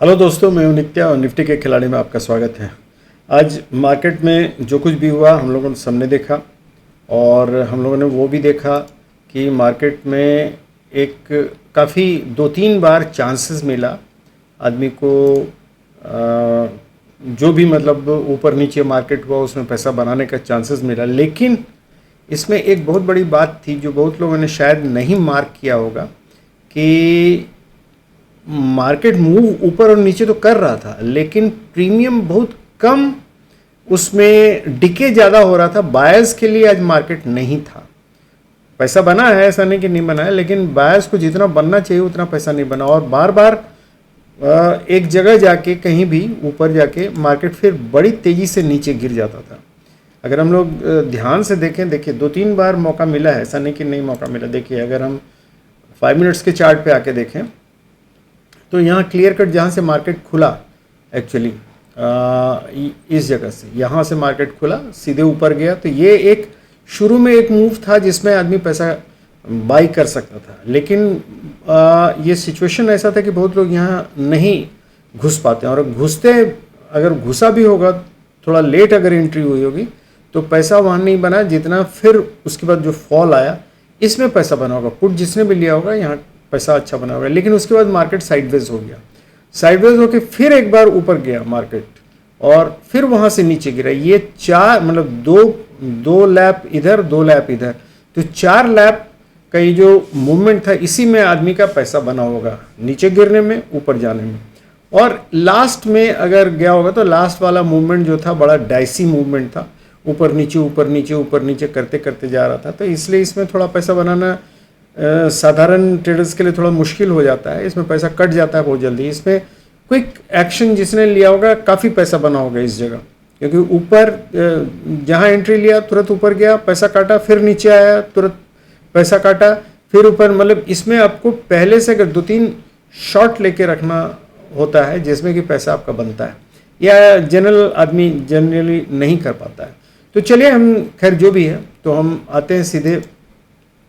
Hello दोस्तों, मैं हूं नित्या और निफ्टी के खिलाड़ी में आपका स्वागत है। आज मार्केट में जो कुछ भी हुआ हम लोगों ने सबने देखा और हम लोगों ने वो भी देखा कि मार्केट में एक काफ़ी 2-3 बार चांसेस मिला आदमी को। जो भी मतलब ऊपर नीचे मार्केट हुआ उसमें पैसा बनाने का चांसेस मिला, लेकिन इसमें एक बहुत बड़ी बात थी जो बहुत लोगों ने शायद नहीं मार्क किया होगा कि मार्केट मूव ऊपर और नीचे तो कर रहा था लेकिन प्रीमियम बहुत कम, उसमें डिके ज़्यादा हो रहा था। बायर्स के लिए आज मार्केट नहीं था। पैसा बना है, ऐसा नहीं कि नहीं बना है, लेकिन बायर्स को जितना बनना चाहिए उतना पैसा नहीं बना और बार बार एक जगह जाके कहीं भी ऊपर जाके मार्केट फिर बड़ी तेज़ी से नीचे गिर जाता था। अगर हम लोग ध्यान से देखें, देखिए 2-3 बार मौका मिला है, ऐसा नहीं कि नहीं मौका मिला। देखिए अगर हम 5 मिनट्स के चार्ट पे आके देखें तो यहाँ क्लियर कट जहाँ से मार्केट खुला, एक्चुअली इस जगह से यहाँ से मार्केट खुला सीधे ऊपर गया, तो ये एक शुरू में एक मूव था जिसमें आदमी पैसा बाई कर सकता था। लेकिन ये सिचुएशन ऐसा था कि बहुत लोग यहाँ नहीं घुस पाते हैं और घुसते, अगर घुसा भी होगा थोड़ा लेट, अगर एंट्री हुई होगी तो पैसा वहाँ नहीं बना जितना फिर उसके बाद जो फॉल आया इसमें पैसा बना होगा। पुट जिसने भी लिया होगा यहाँ पैसा अच्छा बना होगा, लेकिन उसके बाद मार्केट साइडवेज हो गया। साइडवेज होके फिर एक बार ऊपर गया मार्केट और फिर वहाँ से नीचे गिरा। ये चार मतलब दो लैप इधर 2 लैप इधर, तो 4 लैप का ये जो मूवमेंट था इसी में आदमी का पैसा बना होगा, नीचे गिरने में ऊपर जाने में। और लास्ट में अगर गया होगा तो लास्ट वाला मूवमेंट जो था बड़ा डाइसी मूवमेंट था, ऊपर नीचे ऊपर नीचे ऊपर नीचे करते करते जा रहा था। तो इसलिए इसमें थोड़ा पैसा बनाना साधारण ट्रेडर्स के लिए थोड़ा मुश्किल हो जाता है, इसमें पैसा कट जाता है बहुत जल्दी। इसमें क्विक एक्शन जिसने लिया होगा काफ़ी पैसा बना होगा इस जगह, क्योंकि ऊपर जहाँ एंट्री लिया तुरंत ऊपर गया, पैसा काटा, फिर नीचे आया तुरंत पैसा काटा, फिर ऊपर। मतलब इसमें आपको पहले से अगर 2-3 शॉट लेके रखना होता है जिसमें कि पैसा आपका बनता है, या जनरल आदमी जनरली नहीं कर पाता है। तो चलिए हम खैर जो भी है, तो हम आते हैं सीधे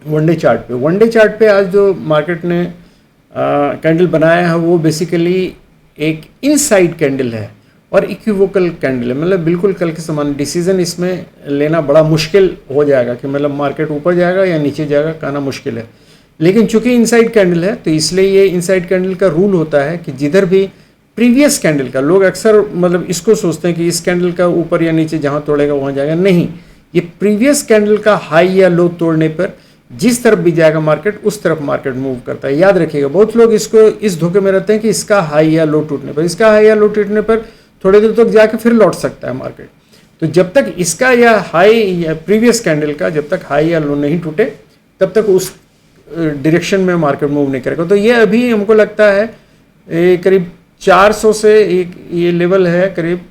वनडे चार्ट पे। वनडे चार्ट पे आज जो मार्केट ने कैंडल बनाया है वो बेसिकली एक इनसाइड कैंडल है और इक्विवोकल कैंडल है। मतलब बिल्कुल कल के समान डिसीजन इसमें लेना बड़ा मुश्किल हो जाएगा कि मतलब मार्केट ऊपर जाएगा या नीचे जाएगा, कहना मुश्किल है। लेकिन चूंकि इनसाइड कैंडल है तो इसलिए ये इनसाइड कैंडल का रूल होता है कि जिधर भी प्रीवियस कैंडल का, लोग अक्सर मतलब इसको सोचते हैं कि इस कैंडल का ऊपर या नीचे जहाँ तोड़ेगा वहाँ जाएगा, नहीं, ये प्रीवियस कैंडल का हाई या लो तोड़ने पर जिस तरफ भी जाएगा मार्केट उस तरफ मार्केट मूव करता है। याद रखिएगा, बहुत लोग इसको इस धोखे में रहते हैं कि इसका हाई या लो टूटने पर, इसका हाई या लो टूटने पर थोड़ी देर तक जाके फिर लौट सकता है मार्केट। तो जब तक इसका या हाई या प्रीवियस कैंडल का जब तक हाई या लो नहीं टूटे तब तक उस डायरेक्शन में मार्केट मूव नहीं करेगा। तो ये अभी हमको लगता है करीब 400 से एक ये लेवल है करीब,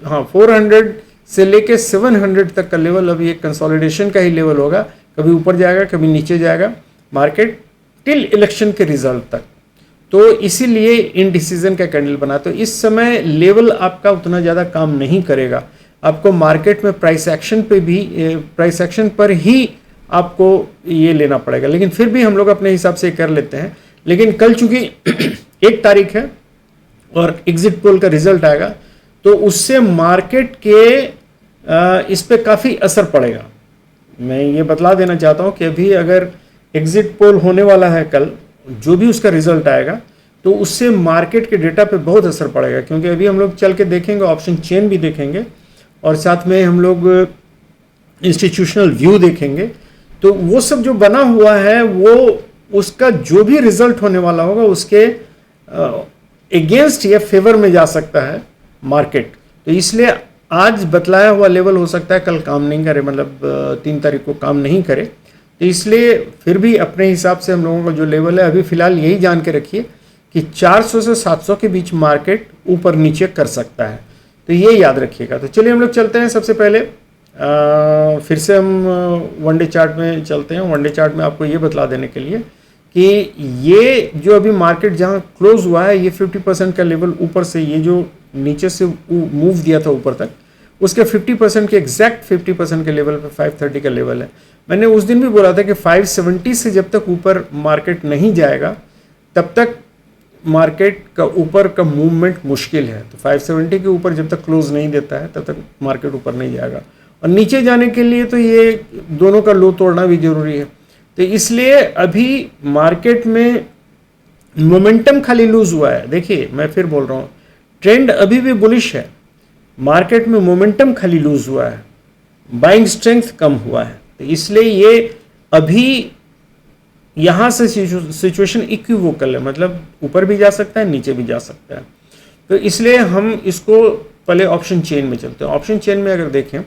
हाँ 400 से लेके 700 तक का लेवल अभी एक कंसोलिडेशन का ही लेवल होगा। कभी ऊपर जाएगा कभी नीचे जाएगा मार्केट टिल इलेक्शन के रिजल्ट तक। तो इसीलिए इनडिसीजन का कैंडल बना। तो इस समय लेवल आपका उतना ज़्यादा काम नहीं करेगा, आपको मार्केट में प्राइस एक्शन पे भी, प्राइस एक्शन पर ही आपको ये लेना पड़ेगा। लेकिन फिर भी हम लोग अपने हिसाब से कर लेते हैं। लेकिन कल चूंकि 1 तारीख है और एग्जिट पोल का रिजल्ट आएगा तो उससे मार्केट के इस पे काफ़ी असर पड़ेगा। मैं ये बतला देना चाहता हूँ कि अभी अगर एग्जिट पोल होने वाला है कल, जो भी उसका रिजल्ट आएगा तो उससे मार्केट के डेटा पे बहुत असर पड़ेगा। क्योंकि अभी हम लोग चल के देखेंगे, ऑप्शन चेन भी देखेंगे और साथ में हम लोग इंस्टीट्यूशनल व्यू देखेंगे। तो वो सब जो बना हुआ है वो उसका जो भी रिजल्ट होने वाला होगा उसके अगेंस्ट या फेवर में जा सकता है मार्केट। तो इसलिए आज बतलाया हुआ लेवल हो सकता है कल काम नहीं करे, मतलब 3 तारीख को काम नहीं करे। तो इसलिए फिर भी अपने हिसाब से हम लोगों का जो लेवल है अभी फ़िलहाल यही जान के रखिए कि 400 से 700 के बीच मार्केट ऊपर नीचे कर सकता है, तो ये याद रखिएगा। तो चलिए हम लोग चलते हैं। सबसे पहले फिर से हम वनडे चार्ट में चलते हैं। वनडे चार्ट में आपको ये बतला देने के लिए कि ये जो अभी मार्केट जहाँ क्लोज हुआ है ये 50% का लेवल ऊपर से, ये जो नीचे से मूव दिया था ऊपर तक, उसके 50% के एग्जैक्ट 50% के लेवल पे 530 का लेवल है। मैंने उस दिन भी बोला था कि 570 से जब तक ऊपर मार्केट नहीं जाएगा तब तक मार्केट का ऊपर का मूवमेंट मुश्किल है। तो 570 के ऊपर जब तक क्लोज नहीं देता है तब तक मार्केट ऊपर नहीं जाएगा, और नीचे जाने के लिए तो ये दोनों का लो तोड़ना भी जरूरी है। तो इसलिए अभी मार्केट में मोमेंटम खाली लूज हुआ है। देखिए मैं फिर बोल रहा हूँ, ट्रेंड अभी भी बुलिश है, मार्केट में मोमेंटम खाली लूज हुआ है, बाइंग स्ट्रेंथ कम हुआ है। तो इसलिए ये अभी यहाँ से सिचुएशन इक्विवोकल है, मतलब ऊपर भी जा सकता है, नीचे भी जा सकता है। तो इसलिए हम इसको पहले ऑप्शन चेन में चलते हैं। ऑप्शन चेन में अगर देखें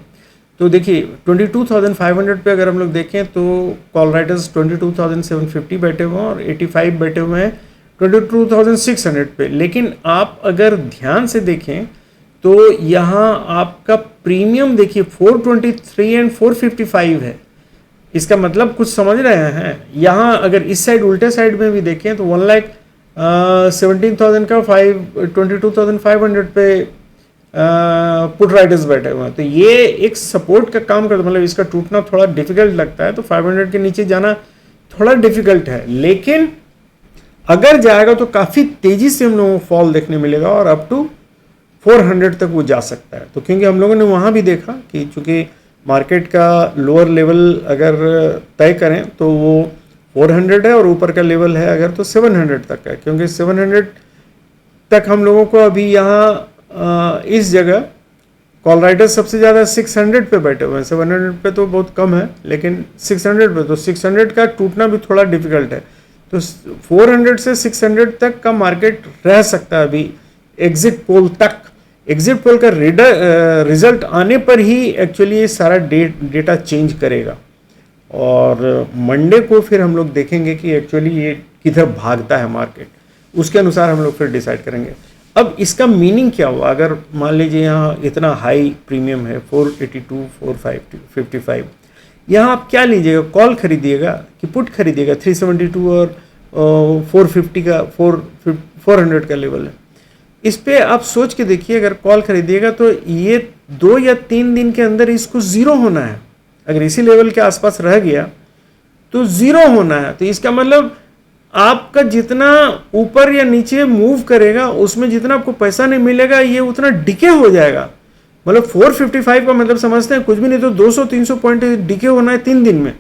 तो देखिए 22,500 पे अगर हम लोग देखें तो कॉल राइटर्स 22,750 बैठे हुए हैं और 85 बैठे हुए हैं 22,600 पे। लेकिन आप अगर ध्यान से देखें तो यहाँ आपका प्रीमियम देखिए 423 एंड 455 है। इसका मतलब कुछ समझ रहे हैं, यहाँ अगर इस साइड उल्टे साइड में भी देखें तो 1,17,000 का 22,500 पे पुट राइडर्स बैठे हुए हैं। तो ये एक सपोर्ट का काम करता है, मतलब इसका टूटना थोड़ा डिफिकल्ट लगता है। तो 500 के नीचे जाना थोड़ा डिफिकल्ट है, लेकिन अगर जाएगा तो काफ़ी तेज़ी से हम लोगों को फॉल देखने मिलेगा और अप टू 400 तक वो जा सकता है। तो क्योंकि हम लोगों ने वहाँ भी देखा कि चूँकि मार्केट का लोअर लेवल अगर तय करें तो वो 400 है और ऊपर का लेवल है अगर तो 700 तक है, क्योंकि 700 तक हम लोगों को अभी यहाँ इस जगह कॉल राइडर्स सबसे ज़्यादा 600 पे बैठे हुए हैं। 700 पे तो बहुत कम है, लेकिन 600 पे, तो 600 का टूटना भी थोड़ा डिफिकल्ट है। तो 400 से 600 तक का मार्केट रह सकता है अभी एग्जिट पोल तक। एग्जिट पोल का रिजल्ट आने पर ही एक्चुअली ये सारा डेटा चेंज करेगा, और मंडे को फिर हम लोग देखेंगे कि एक्चुअली ये किधर भागता है मार्केट, उसके अनुसार हम लोग फिर डिसाइड करेंगे। अब इसका मीनिंग क्या हुआ, अगर मान लीजिए यहाँ इतना हाई प्रीमियम है 482 455, यहाँ आप क्या लीजिएगा, कॉल खरीदिएगा कि पुट खरीदिएगा? 372 और 450 का 400 का लेवल है। इस पे आप सोच के देखिए, अगर कॉल खरीदिएगा तो ये 2 या 3 दिन के अंदर इसको ज़ीरो होना है। अगर इसी लेवल के आसपास रह गया तो ज़ीरो होना है। तो इसका मतलब आपका जितना ऊपर या नीचे मूव करेगा उसमें जितना आपको पैसा नहीं मिलेगा ये उतना डिके हो जाएगा। मतलब 455 का मतलब समझते हैं कुछ भी नहीं तो 200-300 पॉइंट डिके होना है 3 दिन में।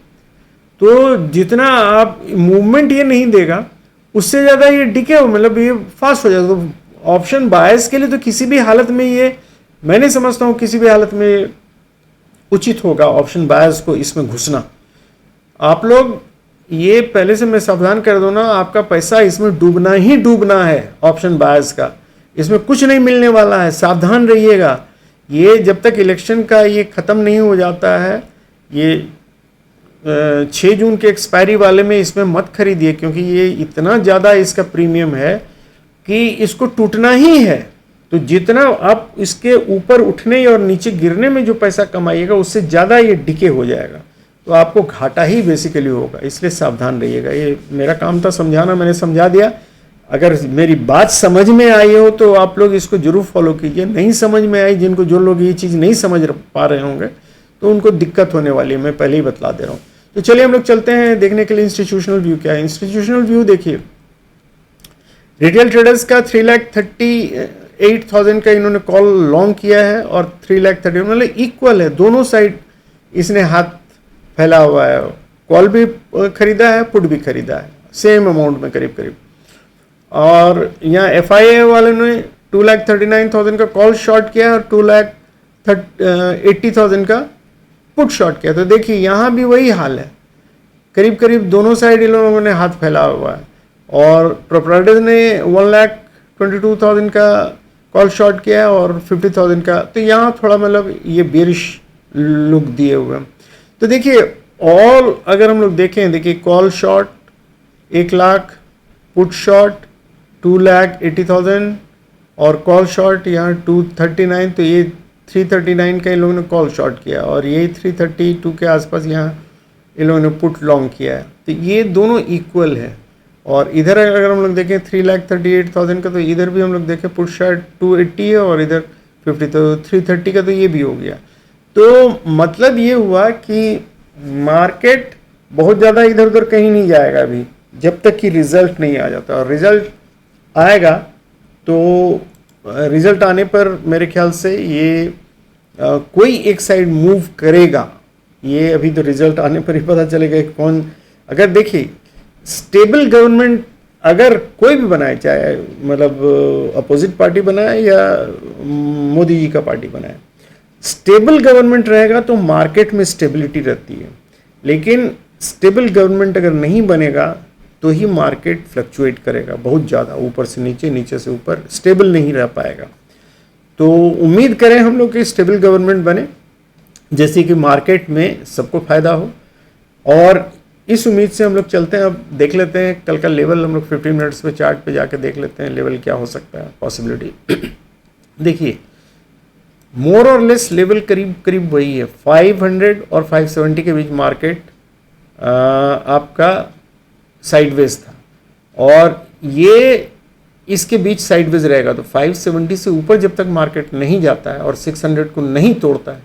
तो जितना आप मूवमेंट ये नहीं देगा उससे ज़्यादा ये डिके हो, मतलब ये फास्ट हो जाएगा। तो ऑप्शन बायर्स के लिए तो किसी भी हालत में ये, मैं नहीं समझता हूँ किसी भी हालत में उचित होगा ऑप्शन बायर्स को इसमें घुसना। आप लोग ये पहले से मैं सावधान कर दूं ना, आपका पैसा इसमें डूबना ही डूबना है ऑप्शन बायर्स का, इसमें कुछ नहीं मिलने वाला है, सावधान रहिएगा। ये जब तक इलेक्शन का ये ख़त्म नहीं हो जाता है, ये 6 जून के एक्सपायरी वाले में इसमें मत खरीदिए, क्योंकि ये इतना ज़्यादा इसका प्रीमियम है कि इसको टूटना ही है। तो जितना आप इसके ऊपर उठने और नीचे गिरने में जो पैसा कमाइएगा उससे ज़्यादा ये डिके हो जाएगा, तो आपको घाटा ही बेसिकली होगा। इसलिए सावधान रहिएगा। ये मेरा काम था समझाना, मैंने समझा दिया। अगर मेरी बात समझ में आई हो तो आप लोग इसको जरूर फॉलो कीजिए। नहीं समझ में आई, जिनको जो लोग ये चीज़ नहीं समझ पा रहे होंगे तो उनको दिक्कत होने वाली है, मैं पहले ही बतला दे रहा हूँ। तो चलिए हम लोग चलते हैं देखने के लिए इंस्टीट्यूशनल व्यू क्या है। इंस्टीट्यूशनल व्यू देखिए, रिटेल ट्रेडर्स का 3,38,000 का इन्होंने कॉल लॉन्ग किया है और 3,30,000 मतलब इक्वल है, दोनों साइड इसने हाथ फैला हुआ है। कॉल भी खरीदा है, पुट भी खरीदा है, सेम अमाउंट में करीब करीब। और यहाँ FIA वाले ने 2,39,000 का कॉल शॉर्ट किया और 2,80,000 का पुट शॉर्ट किया। तो देखिए यहाँ भी वही हाल है, करीब करीब दोनों साइड इन लोगों ने हाथ फैला हुआ है। और प्रोप्राइटर्स ने 1,22,000 का कॉल शॉर्ट किया है और 50,000 का। तो यहाँ थोड़ा मतलब ये बेरिश लुक दिए हुए हैं। तो देखिए ऑल अगर हम लोग देखें, देखिए call short 1 lakh, put short 2,80,000 और कॉल शॉर्ट यहाँ 239। तो ये 339 का इन लोगों ने कॉल शॉर्ट किया और ये 332 के आसपास यहाँ इन लोगों ने पुट लॉन्ग किया है। तो ये दोनों इक्वल है। और इधर अगर हम लोग देखें 3,38,000 का, तो इधर भी हम लोग देखें पुट शॉर्ट 280 है और इधर 50, तो 330 का तो ये भी हो गया। तो मतलब ये हुआ कि मार्केट बहुत ज़्यादा इधर उधर कहीं नहीं जाएगा अभी, जब तक कि रिजल्ट नहीं आ जाता। और रिजल्ट आएगा तो रिजल्ट आने पर मेरे ख्याल से ये कोई एक साइड मूव करेगा। ये अभी तो रिजल्ट आने पर ही पता चलेगा कि कौन। अगर देखिए स्टेबल गवर्नमेंट अगर कोई भी बनाए, चाहे मतलब अपोजिट पार्टी बनाए या मोदी जी का पार्टी बनाए, स्टेबल गवर्नमेंट रहेगा तो मार्केट में स्टेबिलिटी रहती है। लेकिन स्टेबल गवर्नमेंट अगर नहीं बनेगा तो ही मार्केट फ्लक्चुएट करेगा बहुत ज़्यादा, ऊपर से नीचे, नीचे से ऊपर, स्टेबल नहीं रह पाएगा। तो उम्मीद करें हम लोग कि स्टेबल गवर्नमेंट बने, जैसे कि मार्केट में सबको फायदा हो, और इस उम्मीद से हम लोग चलते हैं। अब देख लेते हैं कल का लेवल, हम लोग 15 मिनट्स पे चार्ट पे जाके देख लेते हैं लेवल क्या हो सकता है, पॉसिबिलिटी। देखिए मोर और लेस लेवल करीब करीब वही है, 500 और 570 के बीच मार्केट आपका साइडवेज था, और ये इसके बीच साइडवेज रहेगा। तो 570 से ऊपर जब तक मार्केट नहीं जाता है और 600 को नहीं तोड़ता है,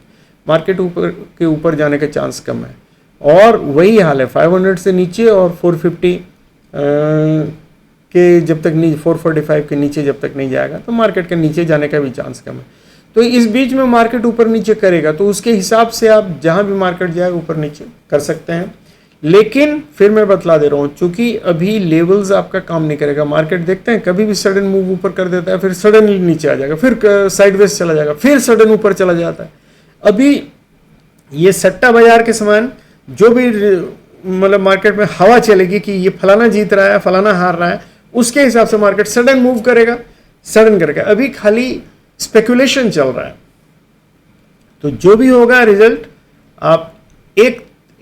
मार्केट ऊपर के ऊपर जाने का चांस कम है। और वही हाल है 500 से नीचे और 450 के जब तक नहीं, 445 के नीचे जब तक नहीं जाएगा तो मार्केट के नीचे जाने का भी चांस कम है। तो इस बीच में मार्केट ऊपर नीचे करेगा, तो उसके हिसाब से आप जहां भी मार्केट जाए ऊपर नीचे कर सकते हैं। लेकिन फिर मैं बतला दे रहा हूँ, चूंकि अभी लेवल्स आपका काम नहीं करेगा। मार्केट देखते हैं कभी भी सडन मूव ऊपर कर देता है, फिर सडनली नीचे आ जाएगा, फिर साइडवेज चला जाएगा, फिर सडन ऊपर चला जाता है। अभी ये सट्टा बाजार के समान जो भी मतलब मार्केट में हवा चलेगी कि ये फलाना जीत रहा है, फलाना हार रहा है, उसके हिसाब से मार्केट सडन मूव करेगा, सडन करेगा। अभी खाली स्पेकुलेशन चल रहा है। तो जो भी होगा रिजल्ट, आप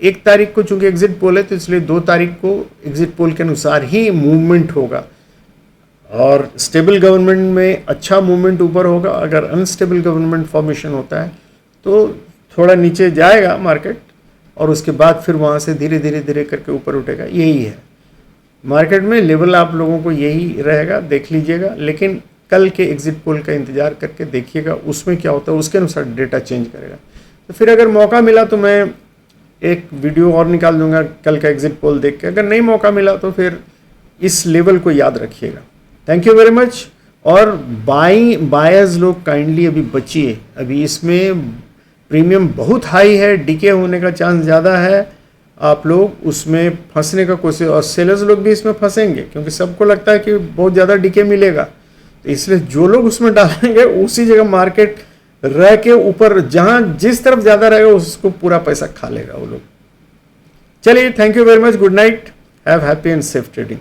एक तारीख को, चूंकि एग्जिट पोल है तो इसलिए 2 तारीख को एग्जिट पोल के अनुसार ही मूवमेंट होगा, और स्टेबल गवर्नमेंट में अच्छा मूवमेंट ऊपर होगा। अगर अनस्टेबल गवर्नमेंट फॉर्मेशन होता है तो थोड़ा नीचे जाएगा मार्केट, और उसके बाद फिर वहाँ से धीरे धीरे धीरे करके ऊपर उठेगा। यही है मार्केट में लेवल, आप लोगों को यही रहेगा, देख लीजिएगा। लेकिन कल के एग्जिट पोल का इंतजार करके देखिएगा, उसमें क्या होता है, उसके अनुसार डेटा चेंज करेगा। तो फिर अगर मौका मिला तो मैं एक वीडियो और निकाल दूंगा कल का एग्जिट पोल देख के। अगर नहीं मौका मिला तो फिर इस लेवल को याद रखिएगा। Thank you very much. और बायर्स लोग काइंडली अभी बचिए, अभी इसमें प्रीमियम बहुत हाई है, डीके होने का चांस ज़्यादा है, आप लोग उसमें फंसने का कोशिश, और सेलर्स लोग भी इसमें फंसेंगे क्योंकि सबको लगता है कि बहुत ज़्यादा डीके मिलेगा। तो इसलिए जो लोग उसमें डालेंगे उसी जगह मार्केट रह के ऊपर, जहां जिस तरफ ज़्यादा रहेगा उसको पूरा पैसा खा लेगा वो लोग। चलिए, thank you very much, good night, have happy and safe trading.